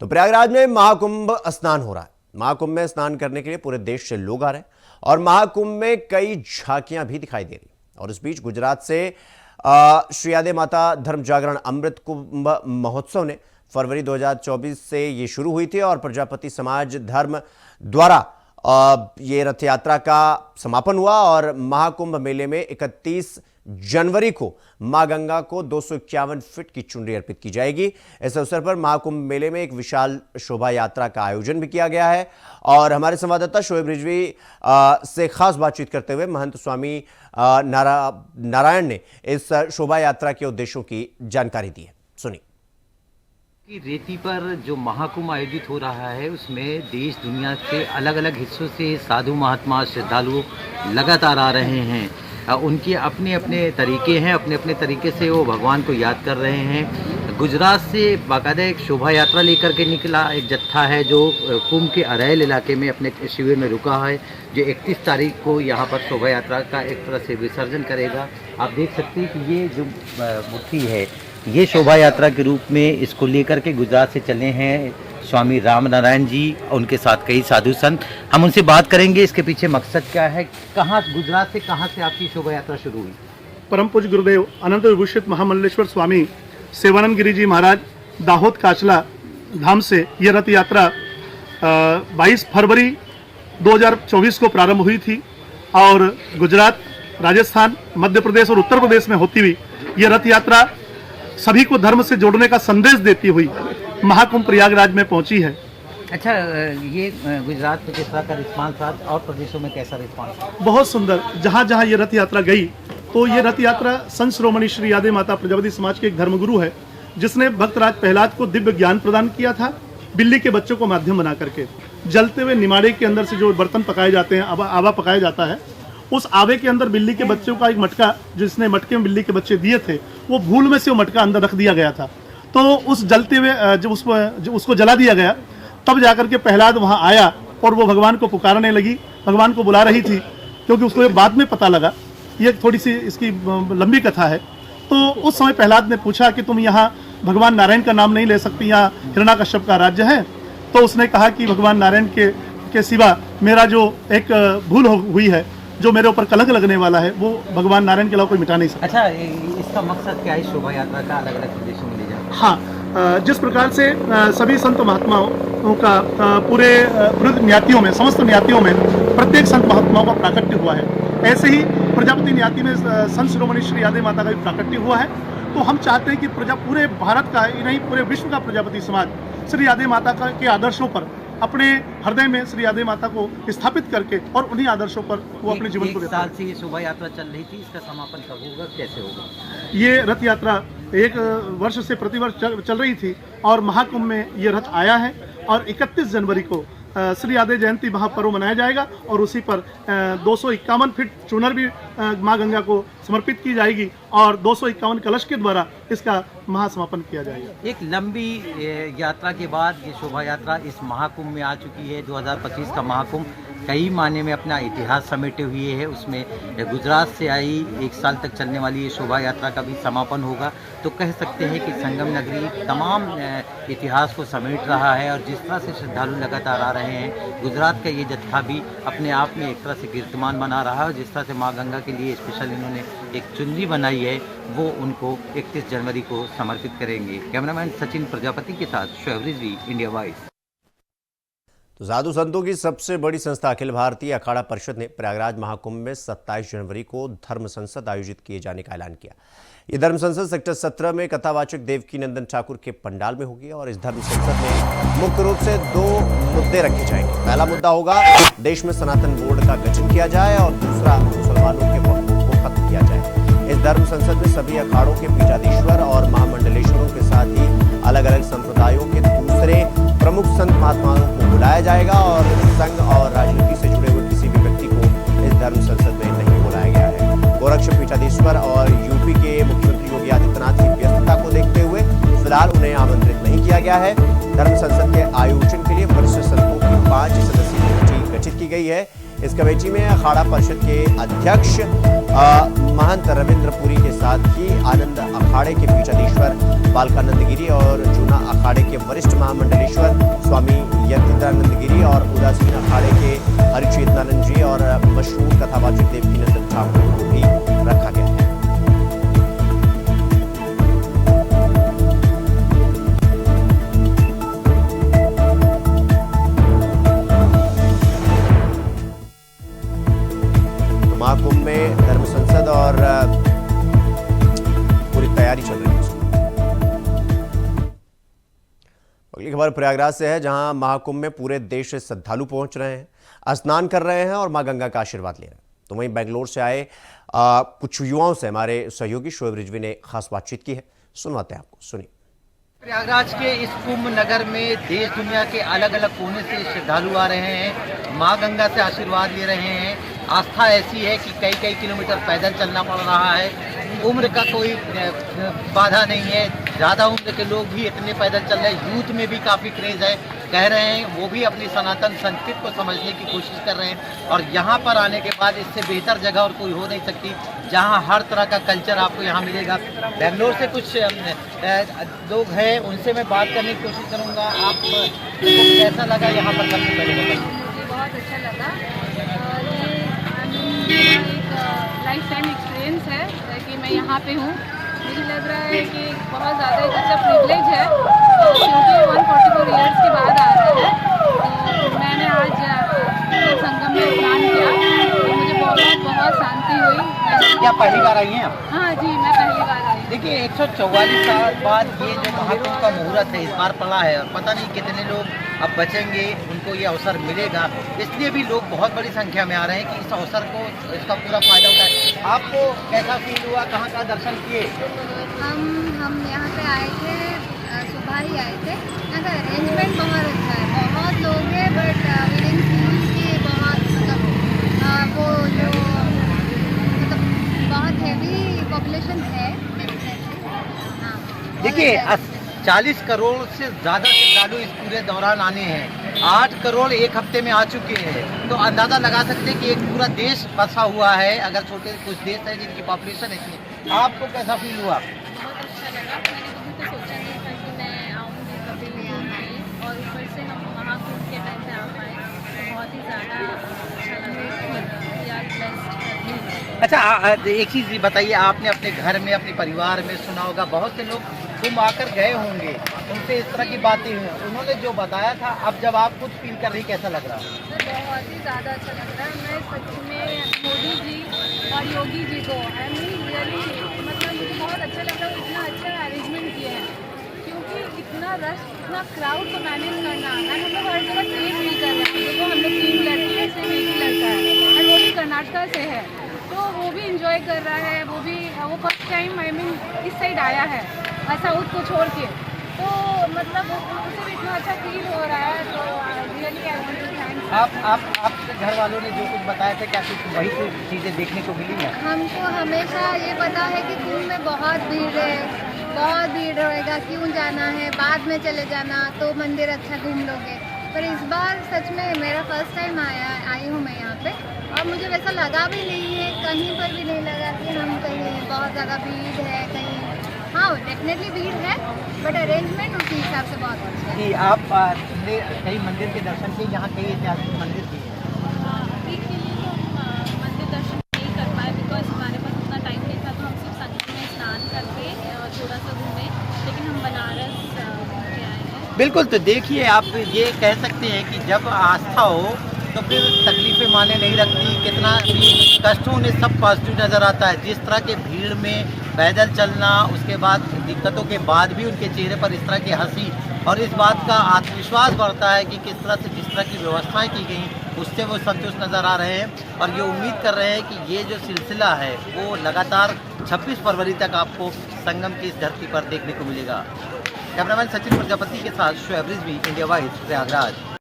तो प्रयागराज में महाकुंभ स्नान हो रहा है। महाकुंभ में स्नान करने के लिए पूरे देश से लोग आ रहे हैं और महाकुंभ में कई झांकियां भी दिखाई दे रही। और इस बीच गुजरात से श्री आदे माता धर्म जागरण अमृत कुंभ महोत्सव ने फरवरी 2024 से ये शुरू हुई थी और प्रजापति समाज धर्म द्वारा ये रथ यात्रा का समापन हुआ और महाकुंभ मेले में 31 जनवरी को मां गंगा को 251 फीट की चुनरी अर्पित की जाएगी। इस अवसर पर महाकुंभ मेले में एक विशाल शोभा यात्रा का आयोजन भी किया गया है और हमारे संवाददाता शोएब रिजवी से खास बातचीत करते हुए महंत स्वामी नारायण ने इस शोभा यात्रा के उद्देश्यों की जानकारी दी है। सुनिए। की रेती पर जो महाकुंभ आयोजित हो रहा है उसमें देश दुनिया के अलग अलग हिस्सों से साधु महात्मा श्रद्धालु लगातार आ रहे हैं। उनके अपने अपने तरीके हैं, अपने अपने तरीके से वो भगवान को याद कर रहे हैं। गुजरात से बाकायदा एक शोभा यात्रा लेकर के निकला एक जत्था है जो कुंभ के अरैल इलाके में अपने शिविर में रुका है, जो 31 तारीख को यहाँ पर शोभा यात्रा का एक तरह से विसर्जन करेगा। आप देख सकते हैं कि ये जो मूर्ति है ये शोभा यात्रा के रूप में इसको लेकर के गुजरात से चले हैं स्वामी राम नारायण जी, उनके साथ कई साधु संत। हम उनसे बात करेंगे इसके पीछे मकसद क्या है, कहाँ गुजरात से कहाँ से आपकी शोभा यात्रा शुरू हुई। परम पूज्य गुरुदेव अनंत विभूषित महामंडलेश्वर स्वामी सेवानंद गिरी जी महाराज दाहोद काचला धाम से ये रथ यात्रा 22 फरवरी 2024 को प्रारंभ हुई थी और गुजरात, राजस्थान, मध्य प्रदेश और उत्तर प्रदेश में होती हुई ये रथ यात्रा सभी को धर्म से जोड़ने का संदेश देती हुई महाकुंभ प्रयागराज में पहुंची है। अच्छा, ये गुजरात में किस तरह का रिस्पांस था और प्रदेशों में कैसा रिस्पांस था? बहुत सुंदर। जहां जहां ये रथ यात्रा गई तो ये रथ यात्रा संत शिरोमणि श्री आदे माता प्रजापति समाज के एक धर्मगुरु है जिसने भक्तराज प्रहलाद को दिव्य ज्ञान प्रदान किया था बिल्ली के बच्चों को माध्यम बना करके। जलते हुए निमाड़े के अंदर से जो बर्तन पकाए जाते हैं, आवा पकाया जाता है, उस आवे के अंदर बिल्ली के बच्चों का एक मटका, जिसने मटके में बिल्ली के बच्चे दिए थे, वो भूल में से वो मटका अंदर रख दिया गया था। तो उस जलते हुए जब उसको जला दिया गया तब जाकर के प्रहलाद वहाँ आया और वो भगवान को पुकारने लगी, भगवान को बुला रही थी, क्योंकि उसको ये बाद में पता लगा। ये थोड़ी सी इसकी लंबी कथा है। तो उस समय प्रहलाद ने पूछा कि तुम यहाँ भगवान नारायण का नाम नहीं ले सकती, यहाँ हिरण्याकश्यप का राज्य है। तो उसने कहा कि भगवान नारायण के सिवा मेरा जो एक भूल हुई है, जो मेरे ऊपर कलंक लगने वाला है, वो भगवान नारायण के अलावा कोई मिटा नहीं सकता। अच्छा, इसका मकसद क्या है शोभा यात्रा का अलग अलग प्रदेशों में ले जाना? हाँ, जिस प्रकार से सभी संत महात्माओं का पूरे न्यातियों में, समस्त न्यातियों में प्रत्येक संत महात्माओं का प्राकट्य हुआ है, ऐसे ही प्रजापति न्याति में संत शिरोमणि श्री आदे माता का भी प्राकट्य हुआ है। तो हम चाहते हैं कि पूरे भारत का ही नहीं, पूरे विश्व का प्रजापति समाज श्री आदे माता के आदर्शों पर अपने हृदय में श्री आदे माता को स्थापित करके और उन्हीं आदर्शों पर वो अपने जीवन को देता है। साल से ये शोभा यात्रा चल रही थी, इसका समापन कब होगा, कैसे होगा? ये रथ यात्रा एक वर्ष से प्रतिवर्ष चल रही थी और महाकुंभ में ये रथ आया है और 31 जनवरी को श्री आदे जयंती महापर्व मनाया जाएगा और उसी पर 251 फीट चुनर भी मां गंगा को समर्पित की जाएगी और 251 कलश के द्वारा इसका महासमापन किया जाएगा। एक लंबी यात्रा के बाद ये शोभा यात्रा इस महाकुंभ में आ चुकी है। 2025 का महाकुंभ कई मायने में अपना इतिहास समेटे हुए है। उसमें गुजरात से आई 1 साल तक चलने वाली ये शोभा यात्रा का भी समापन होगा। तो कह सकते हैं कि संगम नगरी तमाम इतिहास को समेट रहा है और जिस तरह से श्रद्धालु लगातार आ रहे हैं, गुजरात का ये जत्था भी अपने आप में एक तरह से कीर्तिमान बना रहा है और जिस तरह से माँ गंगा के लिए स्पेशल इन्होंने एक चुनरी बनाई है वो उनको 31 जनवरी को समर्पित करेंगे। कैमरामैन सचिन प्रजापति के साथ शोएब रिजवी, इंडिया वॉइस। तो साधु संतों की सबसे बड़ी संस्था अखिल भारतीय अखाड़ा परिषद ने प्रयागराज महाकुंभ में 27 जनवरी को धर्म संसद आयोजित किए जाने का ऐलान किया। ये धर्म संसद सेक्टर 17 में कथावाचक देवकी नंदन ठाकुर के पंडाल में होगी और इस धर्म संसद में मुख्य रूप से 2 मुद्दे रखे जाएंगे। पहला मुद्दा होगा देश में सनातन बोर्ड का गठन किया जाए और दूसरा मुसलमानों के वक्फ को खत्म किया जाए। इस धर्म संसद में सभी अखाड़ों के पीठाधीश्वर और महामंडलेश्वरों के साथ ही अलग अलग संप्रदायों के दूसरे प्रमुख संत महात्माओं को बुलाया जाएगा और संघ और राजनीति से जुड़े हुए किसी भी व्यक्ति को इस धर्म संसद में नहीं बुलाया गया है। गोरक्ष पीठाधीश्वर और यूपी के मुख्यमंत्री योगी आदित्यनाथ की व्यस्तता को देखते हुए फिलहाल उन्हें आमंत्रित नहीं किया गया है। धर्म संसद के आयोजन के लिए वरिष्ठ संतों की 5 सदस्यीय कमेटी गठित की गई है। इस कमेटी में अखाड़ा परिषद के अध्यक्ष महंत रविंद्रपुरी के साथ ही आनंद अखाड़े के पीठाधीश्वर बालकानंद गिरी और जूना अखाड़े के वरिष्ठ महामंडलेश्वर स्वामी यतीन्द्रानंद गिरी और उदासीन अखाड़े के हरिचेतनानंद जी और मशहूर कथावाचक देवकीनंदन ठाकुर को भी रखा गया है। महाकुंभ में धर्म संसद और पूरी तैयारी चल रही है। अगली खबर प्रयागराज से है, जहां महाकुंभ में पूरे देश से श्रद्धालु पहुंच रहे हैं, स्नान कर रहे हैं और मां गंगा का आशीर्वाद ले रहे हैं। तो वहीं बेंगलोर से आए कुछ युवाओं से हमारे सहयोगी शोएब रिजवी ने खास बातचीत की है, सुनवाते हैं आपको, सुनिए। प्रयागराज के इस कुंभ नगर में देश दुनिया के अलग अलग कोने से श्रद्धालु आ रहे हैं, मां गंगा से आशीर्वाद ले रहे हैं। आस्था ऐसी है कि कई कई किलोमीटर पैदल चलना पड़ रहा है। उम्र का कोई बाधा नहीं है, ज़्यादा उम्र के लोग भी इतने पैदल चल रहे हैं। यूथ में भी काफ़ी क्रेज़ है, कह रहे हैं वो भी अपनी सनातन संस्कृति को समझने की कोशिश कर रहे हैं। और यहाँ पर आने के बाद इससे बेहतर जगह और कोई हो नहीं सकती, जहाँ हर तरह का कल्चर आपको यहाँ मिलेगा। बेंगलोर से कुछ लोग हैं, उनसे मैं बात करने की कोशिश करूँगा। आपको कैसा लगा यहाँ पर? सबसे पहले बताइए। मुझे बहुत अच्छा लगा। ये एक लाइफ टाइम एक्सपीरियंस है कि मैं यहाँ पे हूँ। मुझे लग रहा है कि बहुत ज़्यादा एक अच्छा प्रिविलेज है, क्योंकि 144 ईयर्स के बाद आ रहा है। तो मैंने आज संगम में स्नान किया, तो मुझे बहुत शांति हुई। क्या पहली बार आई हैं आप? हाँ जी, मैं पहली बार आई। देखिए 144 साल बाद ये जो महाकुंभ का मुहूर्त है इस बार पड़ा है, और पता नहीं कितने लोग अब बचेंगे, उनको ये अवसर मिलेगा। इसलिए भी लोग बहुत बड़ी संख्या में आ रहे हैं कि इस अवसर को, इसका पूरा फायदा उठाएं। आपको कैसा फील हुआ? कहाँ कहाँ दर्शन किए? हम यहाँ पे आए थे, सुबह ही आए थे। यहाँ का अरेंजमेंट बहुत अच्छा है, बहुत लोग हैं, बट बहुत वो जो बहुत हैवी पॉपुलेशन है। हाँ, देखिए 40 करोड़ से ज़्यादा श्रद्धालु इस पूरे दौरान आने हैं। 8 करोड़ एक हफ्ते में आ चुके हैं, तो अंदाज़ा लगा सकते हैं कि एक पूरा देश बसा हुआ है। अगर छोटे कुछ देश हैं जिनकी पॉपुलेशन इतनी। आपको कैसा फील हुआ? बहुत अच्छा लगा। मैंने कभी तो सोचा नहीं था कि मैं आऊँगी कभी भी यहाँ पे, और ऊपर से हम महाकुंभ के टाइम पे आ पाए, तो बहुत ही ज़्यादा अच्छा लगा। अच्छा, एक चीज़ बताइए, आपने अपने घर में, अपने परिवार में सुना होगा, बहुत से लोग कुंभ आकर गए होंगे, उनसे इस तरह की बातें हुई, उन्होंने जो बताया था, अब जब आप खुद फील कर रही, कैसा लग रहा है? बहुत ही ज़्यादा अच्छा लग रहा है। मैं सच में मोदी जी और योगी जी को रियली मतलब मुझे बहुत अच्छा लग रहा है। इतना अच्छा अरेंजमेंट किए हैं, क्योंकि इतना रश, इतना क्राउड को मैनेज करना है। हम लोग हर जगह सेम फील कर रहे हैं। देखो, हम लोग 3 लड़की है, सिर्फ एक ही लड़का है, और वो भी कर्नाटका से है, तो वो भी इंजॉय कर रहा है। वो फर्स्ट टाइम इस साइड आया है, साउथ को छोड़ के, तो मतलब उसे भी इतना अच्छा फील हो रहा है। तो really I want to thank. आपके घर वालों ने जो कुछ बताया था, क्या कुछ वही कुछ चीज़ें देखने को मिली हैं? हमको हमेशा ये पता है कि कुंभ में बहुत भीड़ है, बहुत भीड़ रहेगा, क्यों जाना है, बाद में चले जाना तो मंदिर अच्छा घूम लोगे। पर इस बार सच में मेरा फर्स्ट टाइम आई हूँ मैं यहाँ पे, और मुझे वैसा लगा भी नहीं है, कहीं पर भी नहीं लगा कि हम कहीं बहुत ज़्यादा भीड़ है कहीं। हाँ, डेफिनेटली भीड़ है, बट अरेंजमेंट उसी हिसाब से बहुत अच्छा है। कि आपने कई मंदिर के दर्शन किए, यहाँ कई ऐतिहासिक मंदिर किए हैं। अभी के लिए तो हम मंदिर दर्शन नहीं कर पाए, बिकॉज हमारे पास उतना टाइम नहीं था, तो हम सिर्फ संगम में स्नान करके थोड़ा सा घूमे, लेकिन हम बनारस घूम के आए हैं। बिल्कुल, तो देखिए, आप ये कह सकते हैं कि जब आस्था हो तो फिर तकलीफें माने नहीं रखती, कितना भी कष्ट होने सब पॉजिटिव नज़र आता है। जिस तरह के भीड़ में पैदल चलना, उसके बाद दिक्कतों के बाद भी उनके चेहरे पर इस तरह की हंसी, और इस बात का आत्मविश्वास बढ़ता है कि किस तरह से जिस तरह की व्यवस्थाएं की गई, उससे वो संतुष्ट नज़र आ रहे हैं। और ये उम्मीद कर रहे हैं कि ये जो सिलसिला है वो लगातार 26 फरवरी तक आपको संगम की इस धरती पर देखने को मिलेगा। कैमरामैन सचिन प्रजापति के साथ शोएब रिजवी, इंडिया वाइज, प्रयागराज।